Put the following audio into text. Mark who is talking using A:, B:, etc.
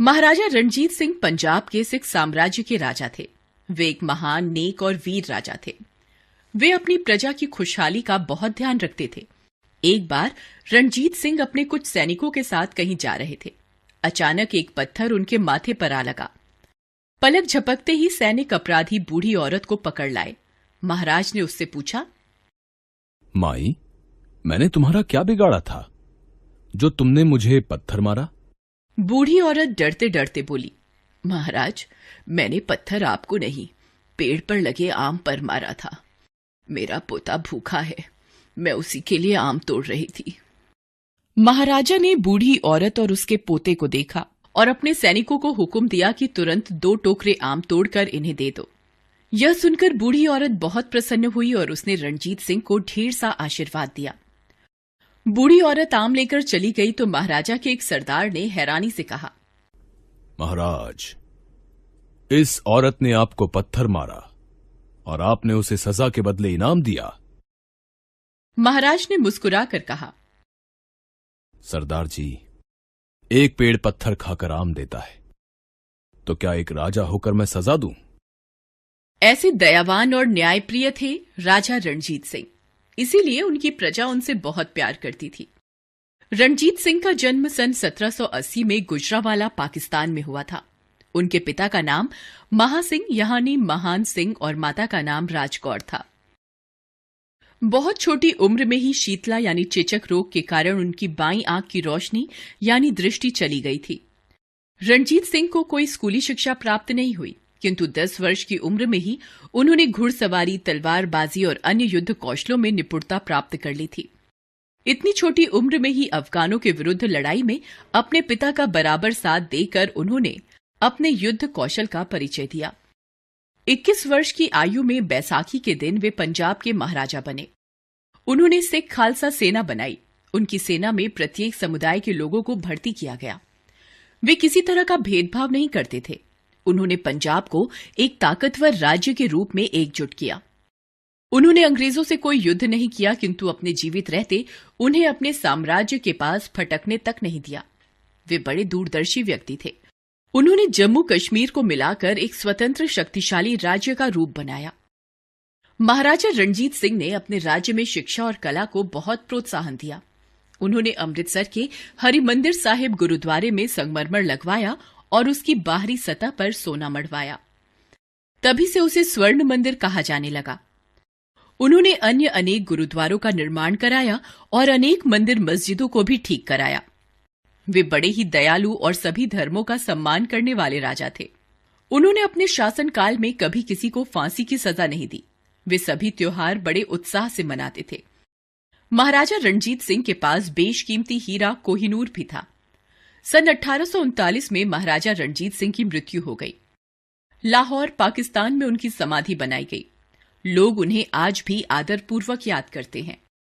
A: महाराजा रणजीत सिंह पंजाब के सिख साम्राज्य के राजा थे। वे एक महान, नेक और वीर राजा थे। वे अपनी प्रजा की खुशहाली का बहुत ध्यान रखते थे। एक बार रणजीत सिंह अपने कुछ सैनिकों के साथ कहीं जा रहे थे। अचानक एक पत्थर उनके माथे पर आ लगा। पलक झपकते ही सैनिक अपराधी बूढ़ी औरत को पकड़ लाए। महाराज ने उससे पूछा,
B: माई, मैंने तुम्हारा क्या बिगाड़ा था जो तुमने मुझे पत्थर मारा?
A: बूढ़ी औरत डरते डरते बोली, महाराज, मैंने पत्थर आपको नहीं, पेड़ पर लगे आम पर मारा था। मेरा पोता भूखा है, मैं उसी के लिए आम तोड़ रही थी। महाराजा ने बूढ़ी औरत और उसके पोते को देखा और अपने सैनिकों को हुक्म दिया कि तुरंत 2 टोकरे आम तोड़कर इन्हें दे दो। यह सुनकर बूढ़ी औरत बहुत प्रसन्न हुई और उसने रणजीत सिंह को ढेर सा आशीर्वाद दिया। बूढ़ी औरत आम लेकर चली गई तो महाराजा के एक सरदार ने हैरानी से कहा,
B: महाराज, इस औरत ने आपको पत्थर मारा और आपने उसे सजा के बदले इनाम दिया।
A: महाराज ने मुस्कुराकर कहा,
B: सरदार जी, एक पेड़ पत्थर खाकर आम देता है, तो क्या एक राजा होकर मैं सजा दूं?
A: ऐसे दयावान और न्यायप्रिय थे राजा रणजीत सिंह। इसीलिए उनकी प्रजा उनसे बहुत प्यार करती थी। रणजीत सिंह का जन्म सन 1780 में गुजरावाला, पाकिस्तान में हुआ था। उनके पिता का नाम महासिंह यानी महान सिंह और माता का नाम राजकौर था। बहुत छोटी उम्र में ही शीतला यानी चेचक रोग के कारण उनकी बाईं आंख की रोशनी यानी दृष्टि चली गई थी। रणजीत सिंह को कोई स्कूली शिक्षा प्राप्त नहीं हुई, किंतु 10 वर्ष की उम्र में ही उन्होंने घुड़सवारी, तलवारबाजी और अन्य युद्ध कौशलों में निपुणता प्राप्त कर ली थी। इतनी छोटी उम्र में ही अफगानों के विरुद्ध लड़ाई में अपने पिता का बराबर साथ देकर उन्होंने अपने युद्ध कौशल का परिचय दिया। 21 वर्ष की आयु में बैसाखी के दिन वे पंजाब के महाराजा बने। उन्होंने सिख खालसा सेना बनाई। उनकी सेना में प्रत्येक समुदाय के लोगों को भर्ती किया गया। वे किसी तरह का भेदभाव नहीं करते थे। उन्होंने पंजाब को एक ताकतवर राज्य के रूप में एकजुट किया। उन्होंने अंग्रेजों से कोई युद्ध नहीं किया, किंतु अपने जीवित रहते उन्हें अपने साम्राज्य के पास फटकने तक नहीं दिया। वे बड़े दूरदर्शी व्यक्ति थे। उन्होंने जम्मू कश्मीर को मिलाकर एक स्वतंत्र शक्तिशाली राज्य का रूप बनाया। महाराजा रणजीत सिंह ने अपने राज्य में शिक्षा और कला को बहुत प्रोत्साहन दिया। उन्होंने अमृतसर के हरिमंदिर साहिब गुरुद्वारे में संगमरमर लगवाया और उसकी बाहरी सतह पर सोना मढ़वाया। तभी से उसे स्वर्ण मंदिर कहा जाने लगा। उन्होंने अन्य अनेक गुरुद्वारों का निर्माण कराया और अनेक मंदिर मस्जिदों को भी ठीक कराया। वे बड़े ही दयालु और सभी धर्मों का सम्मान करने वाले राजा थे। उन्होंने अपने शासनकाल में कभी किसी को फांसी की सजा नहीं दी। वे सभी त्योहार बड़े उत्साह से मनाते थे। महाराजा रणजीत सिंह के पास बेशकीमती हीरा कोहिनूर भी था। सन 1839 में महाराजा रणजीत सिंह की मृत्यु हो गई। लाहौर, पाकिस्तान में उनकी समाधि बनाई गई। लोग उन्हें आज भी आदरपूर्वक याद करते हैं।